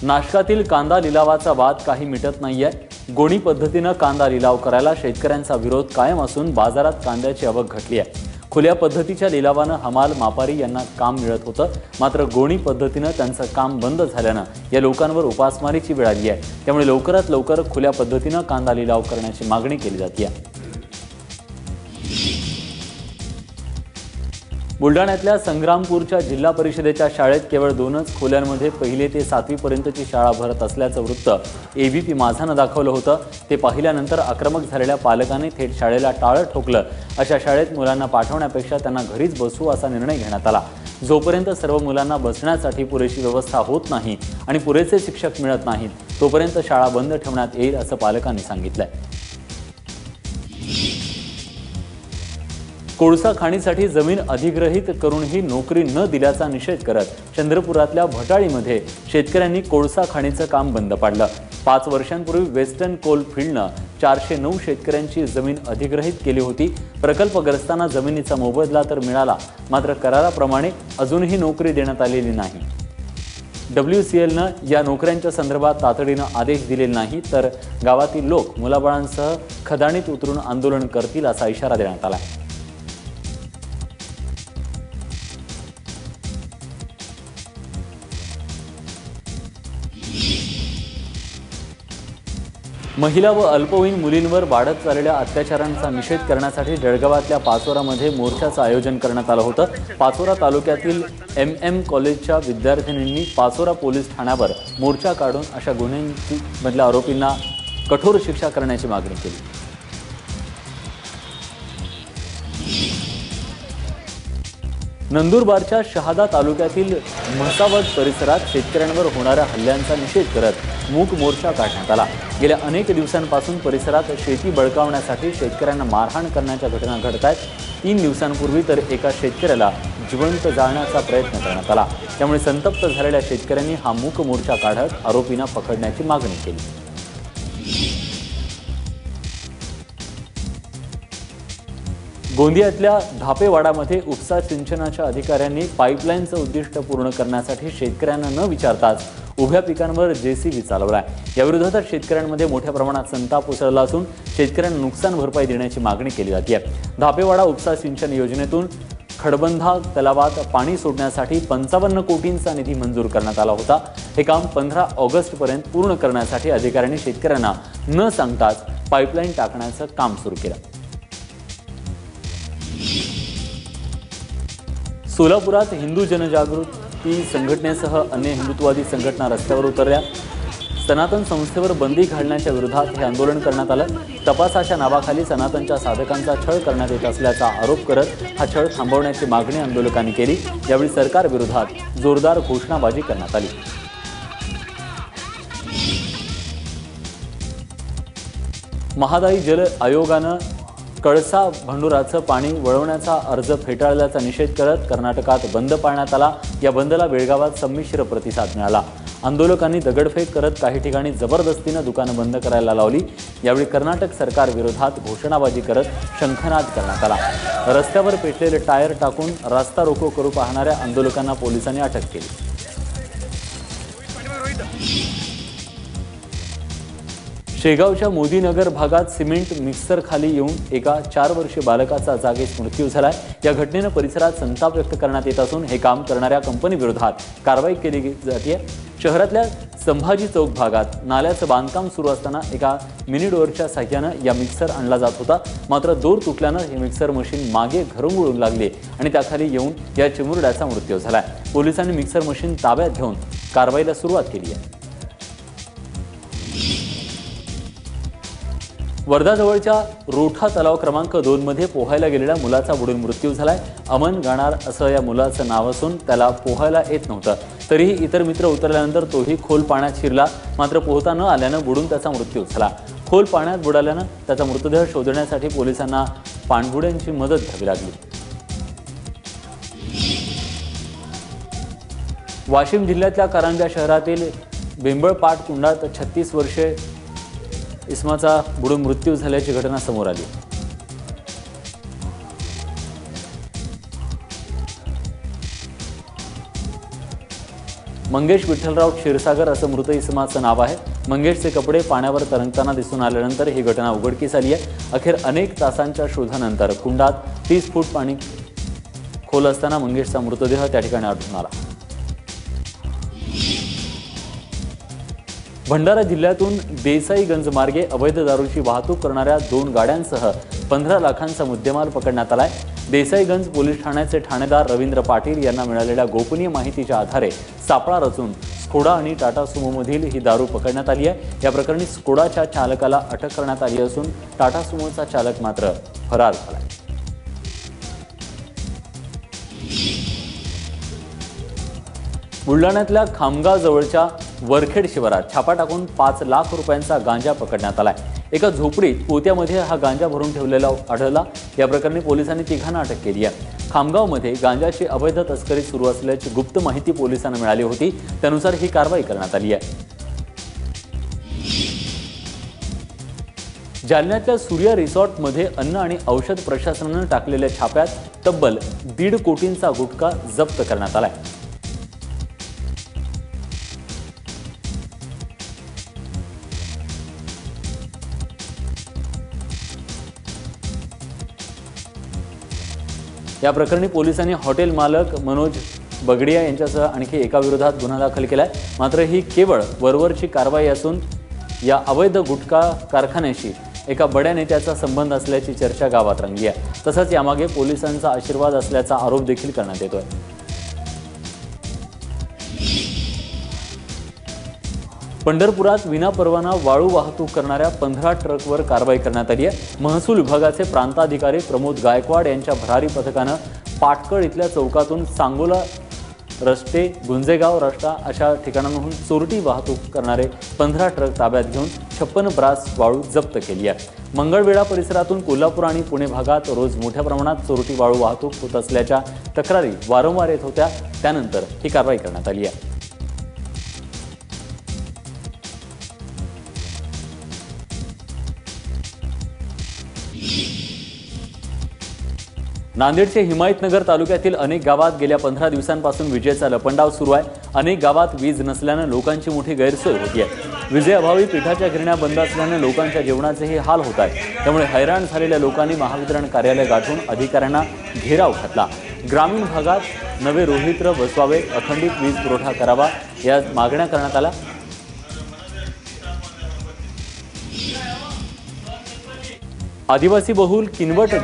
नाशकातील कांदा लिलावाचा वाद काही मिटत नाहीये। गोणी पद्धतीने कांदा लिलाव करायला शेतकऱ्यांचा विरोध कायम असून बाजारात कांद्याची आवक घटली आहे। खुल्या पद्धतीच्या लिलावाने हमाल मापारी यांना काम मिळत होतं, मात्र गोणी पद्धतीने त्यांचं काम बंद झाल्याने या लोकांवर उपासमारीची वेळ आली आहे। त्यामुळे लवकरात लवकर खुल्या पद्धतीने कांदा लिलाव करण्याची मागणी केली जाते आहे। बुलढाण्यातल्या संग्रामपूरच्या जिल्हा परिषदेच्या शाळेत केवळ 2च खोल्यांमध्ये 1ली ते 7वी पर्यंतची शाळा भरत असल्याचं वृत्त एबीपी माझाने दाखवलं होतं। ते पाहिल्यानंतर आक्रमक झालेल्या पालकांनी थेट शाळेला टाळं ठोकलं। अशा शाळेत मुलांना पाठवण्यापेक्षा त्यांना घरीच बसवू असा निर्णय घेण्यात आला। जोपर्यंत सर्व मुलांना बसण्यासाठी पुरेशी व्यवस्था होत नाही आणि पुरेसे शिक्षक मिळत नाहीत, तोपर्यंत शाळा बंद ठेवण्यात येईल असं पालकांनी सांगितलंय। कोळसा खाणीसाठी जमीन अधिग्रहित करूनही नोकरी न दिल्याचा निषेध करत चंद्रपुरातल्या भटाळीमध्ये शेतकऱ्यांनी कोळसा खाणीचं काम बंद पाडलं। 5 वर्षांपूर्वी वेस्टर्न कोल फील्डनं 409 शेतकऱ्यांची जमीन अधिग्रहित केली होती। प्रकल्पग्रस्तांना जमिनीचा मोबदला तर मिळाला, मात्र कराराप्रमाणे अजूनही नोकरी देण्यात आलेली नाही। WCLनं या नोकऱ्यांच्या संदर्भात तातडीनं आदेश दिलेले नाही तर गावातील लोक मुलाबाळांसह खदाणीत उतरून आंदोलन करतील असा इशारा देण्यात आला। महिला व अल्पवयीन मुलींवर वाढत चाललेल्या अत्याचारांचा निषेध करण्यासाठी जळगावातल्या पाचोरामध्ये मोर्चाचं आयोजन करण्यात आलं होतं। पाचोरा तालुक्यातील MM कॉलेजच्या विद्यार्थिनींनी पाचोरा पोलीस ठाण्यावर मोर्चा काढून अशा गुन्ह्यांमधल्या आरोपींना कठोर शिक्षा करण्याची मागणी केली। नंदुरबारच्या शहादा तालुक्यातील म्हसावद परिसरात शेतकऱ्यांवर होणाऱ्या हल्ल्यांचा निषेध करत मूक मोर्चा काढण्यात आला। गेल्या अनेक दिवसांपासून परिसरात शेती बळकावण्यासाठी शेतकऱ्यांना मारहाण करण्याच्या घटना घडत आहेत। 3 दिवसांपूर्वी तर एका शेतकऱ्याला जिवंत जाळण्याचा प्रयत्न करण्यात आला। त्यामुळे संतप्त झालेल्या शेतकऱ्यांनी हा मूक मोर्चा काढत आरोपींना पकडण्याची मागणी केली। गोंदियातल्या धापेवाडामध्ये उपसा सिंचनाच्या अधिकाऱ्यांनी पाईपलाईनचं उद्दिष्ट पूर्ण करण्यासाठी शेतकऱ्यांना न विचारताच उभ्या पिकांवर JCB चालवलाय। याविरोधात शेतकऱ्यांमध्ये मोठ्या प्रमाणात संताप उसळला असून शेतकऱ्यांना नुकसान भरपाई देण्याची मागणी केली जाते आहे। धापेवाडा उपसा सिंचन योजनेतून खडबंधा तलावात पाणी सोडण्यासाठी 55 कोटींचा निधी मंजूर करण्यात आला होता। हे काम 15 ऑगस्टपर्यंत पूर्ण करण्यासाठी अधिकाऱ्यांनी शेतकऱ्यांना न सांगताच पाईपलाईन टाकण्याचं काम सुरू केलं। सोलापुरात हिंदू जनजागृती संघटनेसह अन्य हिंदुत्ववादी संघटना रस्त्यावर उतरल्या। सनातन संस्थेवर बंदी घालण्याच्या विरोधात हे आंदोलन करण्यात आलं। तपासाच्या नावाखाली सनातनच्या साधकांचा छळ करण्यात येत असल्याचा आरोप करत हा छळ थांबवण्याची मागणी आंदोलकांनी केली। यावेळी सरकार विरोधात जोरदार घोषणाबाजी करण्यात आली। महादाई जल आयोगानं कळसा भांडुराचं पाणी वळवण्याचा अर्ज फेटाळल्याचा निषेध करत कर्नाटकात बंद पाळण्यात आला। या बंदला बेळगावात संमिश्र प्रतिसाद मिळाला। आंदोलकांनी दगडफेक करत काही ठिकाणी जबरदस्तीने दुकानं बंद करायला लावली। यावेळी कर्नाटक सरकार विरोधात घोषणाबाजी करत शंखनाद करण्यात आला। रस्त्यावर पेटलेले टायर टाकून रास्ता रोको करू पाहणाऱ्या आंदोलकांना पोलिसांनी अटक केली। शेगावच्या मोदीनगर भागात सिमेंट मिक्सर खाली येऊन एका 4 वर्षीय बालकाचा जागीच मृत्यू झालाय। या घटनेने परिसरात संताप व्यक्त करण्यात येत असून हे काम करणाऱ्या कंपनी विरोधात कारवाई केली जाते। शहरातल्या संभाजी चौक भागात नाल्याचं बांधकाम सुरू असताना एका मिनी डोअरच्या साह्यानं या मिक्सर आणला जात होता, मात्र दोर तुटल्यानं हे मिक्सर मशीन मागे घरंगुळून लागले आणि त्याखाली येऊन या चिमुरड्याचा मृत्यू झालाय। पोलिसांनी मिक्सर मशीन ताब्यात घेऊन कारवाईला सुरुवात केली आहे। वर्धाजवळच्या रोठा तलाव क्रमांक 2 मध्ये पोहायला गेलेल्या मुलाचा बुडून मृत्यू झालाय। अमन गाणार असं या मुलाचं नाव असून त्याला पोहायला येत नव्हतं। तरीही इतर मित्र उतरल्यानंतर तोही खोल पाण्यात शिरला, मात्र पोहता न आल्यानं बुडून त्याचा मृत्यू झाला। खोल पाण्यात बुडाल्यानं त्याचा मृतदेह शोधण्यासाठी पोलिसांना पाणबुड्यांची मदत घ्यावी लागली। वाशिम जिल्ह्यातल्या कारंजा शहरातील बेंबळपाट कुंडात 36 वर्षे इसमाचा बुडून मृत्यू झाल्याची घटना समोर आली। मंगेश विठ्ठलराव क्षीरसागर असं मृत इसमाचं नाव आहे। मंगेशचे कपडे पाण्यावर तरंगताना दिसून आल्यानंतर ही घटना उघडकीस आली आहे। अखेर अनेक तासांच्या शोधानंतर कुंडात 30 फूट पाणी खोल असताना मंगेशचा मृतदेह त्या ठिकाणी आढळून आला। भंडारा जिल्ह्यातून देसाईगंज मार्गे अवैध दारूची वाहतूक करणाऱ्या 2 गाड्यांसह 15 लाखांचा मुद्देमाल पकडण्यात आलाय। देसाईगंज पोलीस ठाण्याचे ठाणेदार रवींद्र पाटील यांना मिळालेल्या गोपनीय माहितीच्या आधारे सापळा रचून स्कोडा आणि टाटा सुमोमधील ही दारू पकडण्यात आली आहे। या प्रकरणी स्कोडाच्या चालकाला अटक करण्यात आली असून टाटा सुमोचा चालक मात्र फरार झालाय। बुलढाण्यातल्या खामगाव जवळच्या वरखेड शिवारात छापा टाकून 5 लाख रुपयांचा गांजा पकडण्यात आलाय। एका झोपडीत पोत्यामध्ये हा गांजा भरून ठेवलेला आढळला। या प्रकरणी पोलिसांनी 3घांना अटक केली आहे। खामगावमध्ये गांजाची अवैध तस्करी सुरू असल्याची गुप्त माहिती पोलिसांना मिळाली होती, त्यानुसार ही कारवाई करण्यात आली आहे। जालन्यातल्या सूर्या रिसॉर्टमध्ये अन्न आणि औषध प्रशासनानं टाकलेल्या छाप्यात तब्बल 1.5 कोटींचा गुटखा जप्त करण्यात आलाय। या प्रकरणी पोलिसांनी हॉटेल मालक मनोज बगडिया यांच्यासह आणखी एका विरोधात गुन्हा दाखल केलाय। मात्र ही केवळ वरवरची कारवाई असून या अवैध गुटखा कारखान्याशी एका बड्या नेत्याचा संबंध असल्याची चर्चा गावात रंगली आहे। तसंच यामागे पोलिसांचा आशीर्वाद असल्याचा आरोप देखील करण्यात येतोय। पंढरपुरात विनापरवाना वाळू वाहतूक करणाऱ्या 15 ट्रकवर कारवाई करण्यात आली आहे। महसूल विभागाचे प्रांताधिकारी प्रमोद गायकवाड यांच्या भरारी पथकानं पाटकळ इथल्या चौकातून सांगोला रस्ते, गुंजेगाव रस्ता अशा ठिकाणांहून चोरटी वाहतूक करणारे 15 ट्रक ताब्यात घेऊन 56 ब्रास वाळू जप्त केली आहे। मंगळवेढा परिसरातून कोल्हापूर आणि पुणे भागात रोज मोठ्या प्रमाणात चोरटी वाळू वाहतूक होत असल्याच्या तक्रारी वारंवार येत होत्या, त्यानंतर ही कारवाई करण्यात आली आहे। नांदेडचे हिमायतनगर तालुक्यातील अनेक गावात गेल्या 15 दिवसांपासून विजेचा लपंडाव सुरू आहे। अनेक गावात वीज नसल्याने लोकांची मोठी गैरसोय होती आहे। विजेअभावी पिठाच्या गिरण्या बंद असल्याने लोकांच्या जेवणाचेही हाल होत आहेत। त्यामुळे हैराण झालेल्या लोकांनी महावितरण कार्यालय गाठून अधिकाऱ्यांना घेराव घातला। ग्रामीण भागात नवे रोहित्र बसवावे, अखंडित वीज पुरवठा करावा या मागण्या करण्यात आल्या। आदिवासी बहुल किनवट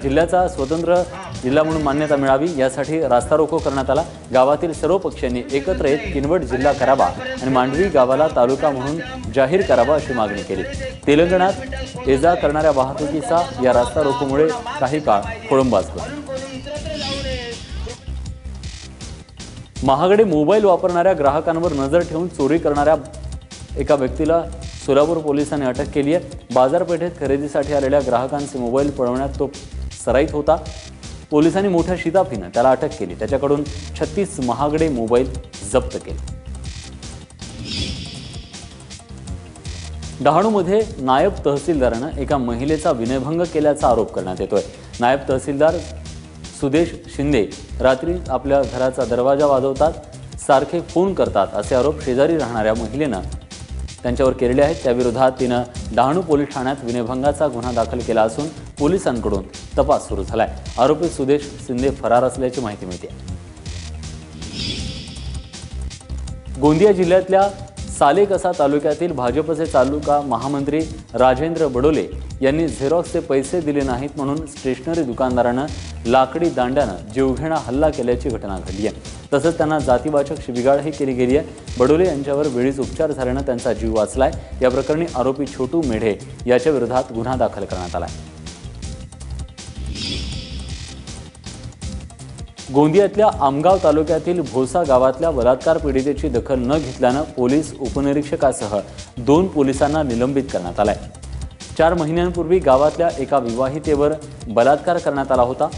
जिल्ह्याचा स्वतंत्र जिल्हा म्हणून मान्यता मिळावी यासाठी रास्ता रोको करण्यात आला। गावातील सर्व पक्षांनी एकत्र येत किनवट जिल्हा करावा आणि मांडवी गावाला तालुका म्हणून जाहीर करावा अशी मागणी केली। तेलंगणात ये-जा करणाऱ्या वाहतुकीचा या रास्ता रोकोमुळे काही काळ खोळंबा असतो। महागडे मोबाईल वापरणाऱ्या ग्राहकांवर नजर ठेवून चोरी करणाऱ्या एका व्यक्तीला सोलापूर पोलिसांनी अटक केली आहे। बाजारपेठेत खरेदीसाठी आलेल्या ग्राहकांचे मोबाईल पळवण्यात तो सराईत होता। पोलिसांनी मोठ्या शिताफीनं त्याला अटक केली। त्याच्याकडून 36 महागडे मोबाईल जप्त केले। डहाणूमध्ये नायब तहसीलदारानं एका महिलेचा विनयभंग केल्याचा आरोप करण्यात येतोय। नायब तहसीलदार सुदेश शिंदे रात्री आपल्या घराचा दरवाजा वाजवतात, सारखे फोन करतात असे आरोप शेजारी राहणाऱ्या महिलेनं त्यांच्यावर केलेले आहेत। त्याविरोधात तिनं डहाणू पोलीस ठाण्यात विनयभंगाचा गुन्हा दाखल केला असून पोलिसांकडून तपास सुरू झालाय। आरोपी सुदेश शिंदे फरार असल्याची माहिती मिळते। गोंदिया जिल्ह्यातल्या सालेकसा तालुक्यातील भाजपचे तालुका महामंत्री राजेंद्र बडोले यांनी झेरॉक्सचे पैसे दिले नाहीत म्हणून स्टेशनरी दुकानदारानं लाकडी दांड्यानं जीवघेणा हल्ला केल्याची घटना घडली आहे। तसंच त्यांना जातीवाचक शिवीगाळही केली गेली आहे। बडोले यांच्यावर वेळीच उपचार झाल्यानं त्यांचा जीव वाचलाय। या प्रकरणी आरोपी छोटू मेढे याच्या विरोधात गुन्हा दाखल करण्यात आलाय। गोंदियातल्या आमगाव तालुक्यातील भोसा गावातल्या बलात्कार पीडितेची दखल न घेतल्यानं पोलीस उपनिरीक्षकासह 2 पोलिसांना निलंबित करण्यात आलाय। 4 महिन्यांपूर्वी गावातल्या एका विवाहितेवर बलात्कार करण्यात आला होता।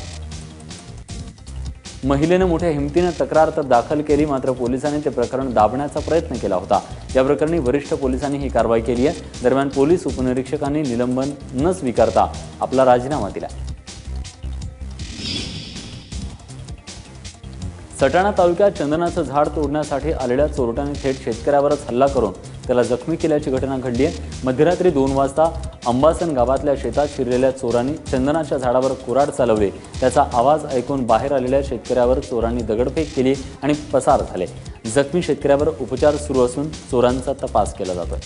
महिलेने मोठ्या हिमतीने तक्रार तर दाखल केली, मात्र पोलिसांनी ते प्रकरण दाबण्याचा प्रयत्न केला होता। या प्रकरणी वरिष्ठ पोलिसांनी ही कारवाई केली आहे। दरम्यान पोलीस उपनिरीक्षकांनी निलंबन न स्वीकारता आपला राजीनामा दिला। सटाणा तालुक्यात चंदनाचं झाड तोडण्यासाठी आलेल्या चोरट्याने थेट शेतकऱ्यावरच हल्ला करून त्याला जखमी केल्याची घटना घडली आहे। मध्यरात्री 2 वाजता अंबासन गावातल्या शेतात शिरलेल्या चोरांनी चंदनाच्या झाडावर कुऱ्हाड चालवली। त्याचा आवाज ऐकून बाहेर आलेल्या शेतकऱ्यावर चोरांनी दगडफेक केली आणि पसार झाले। जखमी शेतकऱ्यावर उपचार सुरू असून चोरांचा तपास केला जातोय।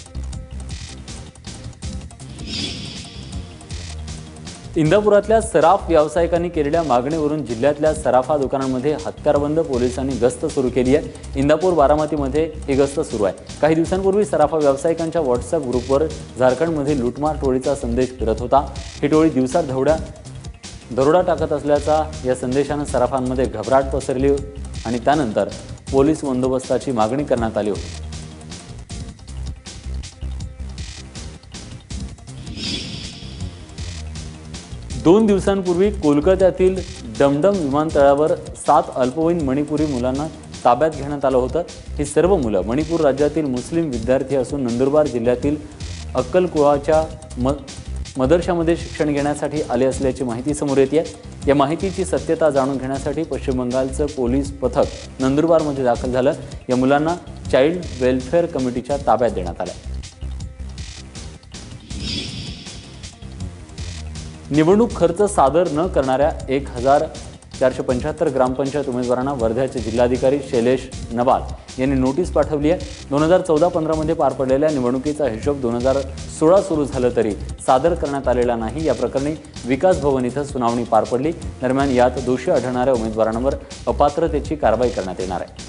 इंदापुरातल्या सराफ व्यावसायिकांनी केलेल्या मागणीवरून जिल्ह्यातल्या सराफा दुकानांमध्ये हत्यारबंद पोलिसांनी गस्त सुरू केली आहे। इंदापूर बारामतीमध्ये ही गस्त सुरू आहे। काही दिवसांपूर्वी सराफा व्यावसायिकांच्या व्हॉट्सअप ग्रुपवर झारखंडमध्ये लूटमार टोळीचा संदेश फिरत होता। ही टोळी दिवसा दरोडा टाकत असल्याचा या संदेशाने सराफांमध्ये घबराट पसरली आणि त्यानंतर पोलीस बंदोबस्ताची मागणी करण्यात आली होती। 2 दिवसांपूर्वी कोलकात्यातील डमडम विमानतळावर 7 अल्पवयीन मणिपुरी मुलांना ताब्यात घेण्यात आलं होतं। ही सर्व मुलं मणिपूर राज्यातील मुस्लिम विद्यार्थी असून नंदुरबार जिल्ह्यातील अक्कलकुवाच्या मदरशामध्ये शिक्षण घेण्यासाठी आले असल्याची माहिती समोर येते आहे। या माहितीची सत्यता जाणून घेण्यासाठी पश्चिम बंगालचं पोलीस पथक नंदुरबारमध्ये दाखल झालं। या मुलांना चाइल्ड वेलफेअर कमिटीच्या ताब्यात देण्यात आलं। निवडणूक खर्च सादर न करणाऱ्या 1475 ग्रामपंचायत उमेदवारांना वर्ध्याचे जिल्हाधिकारी शैलेश नवाल यांनी नोटीस पाठवली आहे। 2014-15 मध्ये पार पडलेल्या निवडणुकीचा हिशोब 2016 सुरू झालं तरी सादर करण्यात आलेला नाही। या प्रकरणी विकास भवन इथं सुनावणी पार पडली। दरम्यान यात दोषी आढळणाऱ्या उमेदवारांवर अपात्रतेची कारवाई करण्यात येणार आहे।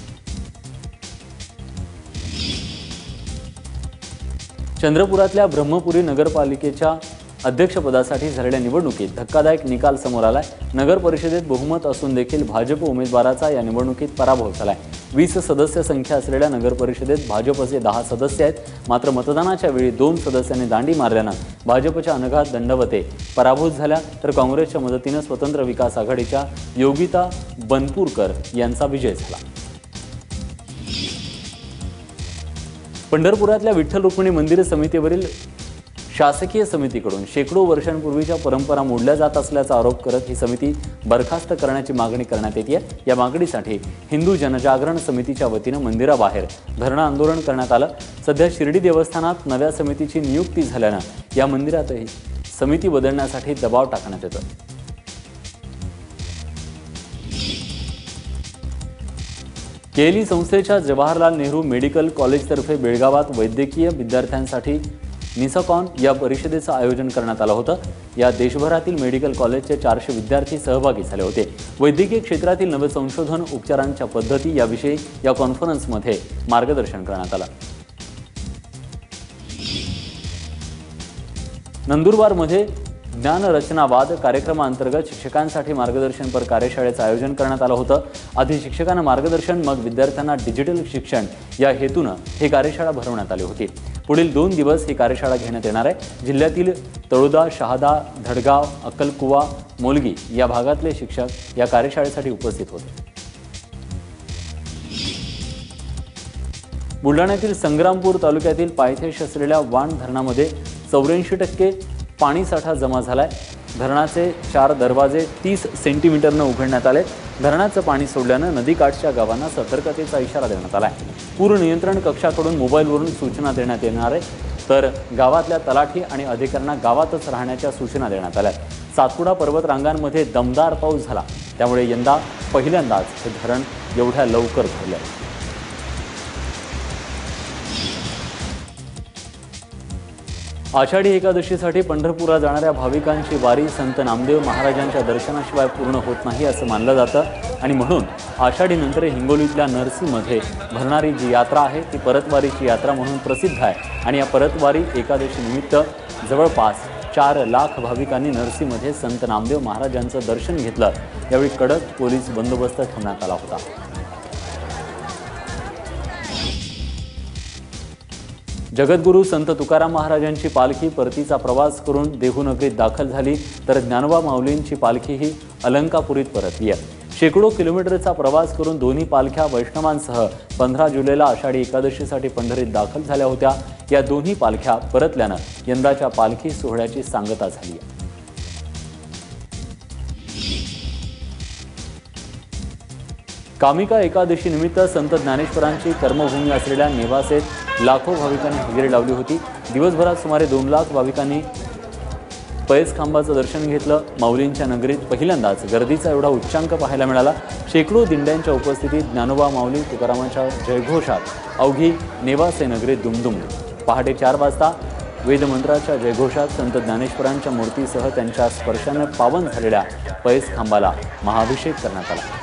चंद्रपुरातल्या ब्रह्मपुरी नगरपालिकेच्या अध्यक्षपदासाठी झालेल्या निवडणुकीत धक्कादायक निकाल समोर आलाय। नगर परिषदेत बहुमत असून देखील भाजप उमेदवाराचा या निवडणुकीत पराभव झालाय। 20 सदस्य संख्या असलेल्या नगर परिषदेत भाजपचे 10 सदस्य आहेत। मात्र मतदानाच्या वेळी 2 सदस्यांनी दांडी मारल्यानं भाजपच्या अनघा दंडवते पराभूत झाल्या, तर काँग्रेसच्या मदतीनं स्वतंत्र विकास आघाडीच्या योगिता बनपूरकर यांचा विजय झाला। पंढरपुरातल्या विठ्ठल रुक्मिणी मंदिर समितीवरील शासकीय समितीकडून शेकडो वर्षांपूर्वीच्या परंपरा मोडल्या जात असल्याचा आरोप करत ही समिती बरखास्त करण्याची मागणी करण्यात येते आहे। या मागणीसाठी हिंदू जनजागरण समितीच्या वतीनं मंदिराबाहेर धरणं आंदोलन करण्यात आलं। सध्या शिर्डी देवस्थानात नव्या समितीची नियुक्ती झाल्यानं या मंदिरातही समिती बदलण्यासाठी दबाव टाकण्यात येतो। केली संस्थेच्या जवाहरलाल नेहरू मेडिकल कॉलेजतर्फे बेळगावात वैद्यकीय विद्यार्थ्यांसाठी निसाकॉन या परिषदेचं आयोजन करण्यात आलं होतं। या देशभरातील मेडिकल कॉलेजचे 400 विद्यार्थी सहभागी झाले होते। वैद्यकीय क्षेत्रातील नवे संशोधन, उपचारांच्या पद्धती याविषयी या कॉन्फरन्समध्ये मार्गदर्शन करण्यात आलं। नंदुरबारमध्ये ज्ञानरचनावाद कार्यक्रमाअंतर्गत शिक्षकांसाठी मार्गदर्शनपर कार्यशाळेचं आयोजन करण्यात आलं होतं। आधी शिक्षकांना मार्गदर्शन, मग विद्यार्थ्यांना डिजिटल शिक्षण या हेतूनं ही कार्यशाळा भरवण्यात आली होती। पुढील 2 दिवस ही कार्यशाळा घेण्यात येणार आहे। जिल्ह्यातील तळोदा, शहादा, धडगाव, अक्कलकुवा, मोलगी या भागातले शिक्षक या कार्यशाळेसाठी उपस्थित होते। बुलढाण्यातील संग्रामपूर तालुक्यातील पायथ्याशी असलेल्या वाण धरणामध्ये 84% पाणीसाठा जमा झालाय। धरणाचे 4 दरवाजे 30 सेंटीमीटरनं उघडण्यात आले। धरणाचं पाणी सोडल्यानं नदीकाठच्या गावांना सतर्कतेचा इशारा देण्यात आलाय। पूर नियंत्रण कक्षाकडून मोबाईलवरून सूचना देण्यात येणार आहे, तर गावातल्या तलाठी आणि अधिकाऱ्यांना गावातच राहण्याच्या सूचना देण्यात आल्या। सातपुडा पर्वत रांगांमध्ये दमदार पाऊस झाला, त्यामुळे यंदा पहिल्यांदाच हे धरण एवढ्या लवकर भरलं। आषाढी एकादशीसाठी पंढरपुरात जाणाऱ्या भाविकांची वारी संत नामदेव महाराजांच्या दर्शनाशिवाय पूर्ण होत नाही असं मानलं जातं आणि म्हणून आषाढीनंतर हिंगोलीतल्या नरसीमध्ये भरणारी जी यात्रा आहे ती परतवारीची यात्रा म्हणून प्रसिद्ध आहे आणि या परतवारी एकादशी निमित्त जवळपास 4 लाख भाविकांनी नरसीमध्ये संत नामदेव महाराजांचं दर्शन घेतलं। यावेळी कडक पोलीस बंदोबस्त ठेवण्यात आला होता। जगद्गुरू संत तुकाराम महाराजांची पालखी परतीचा प्रवास करून देहूनगरीत दाखल झाली, तर ज्ञानोबा माऊलींची पालखी ही अलंकापुरीत परतली आहे। शेकडो किलोमीटरचा प्रवास करून दोन्ही पालख्या वैष्णवांसह 15 जुलैला आषाढी एकादशीसाठी पंढरीत दाखल झाल्या होत्या। या दोन्ही पालख्या परतल्यानं यंदाच्या पालखी सोहळ्याची सांगता झाली आहे। कामिका एकादशी निमित्त संत ज्ञानेश्वरांची कर्मभूमी असलेल्या नेवासेत लाखो भाविकांनी हजेरी लावली होती। दिवसभरात सुमारे 2 लाख भाविकांनी पैस खांबाचं दर्शन घेतलं। माऊलींच्या नगरीत पहिल्यांदाच गर्दीचा एवढा उच्चांक पाहायला मिळाला। शेकडो दिंड्यांच्या उपस्थितीत ज्ञानोबा माऊली तुकारामांच्या जयघोषात अवघी नेवासे नगरीत दुमदुमली। पहाटे 4 वाजता वेदमंत्राच्या जयघोषात संत ज्ञानेश्वरांच्या मूर्तीसह त्यांच्या स्पर्शाने पावन झालेल्या पैस खांबाला महाअभिषेक करण्यात आला।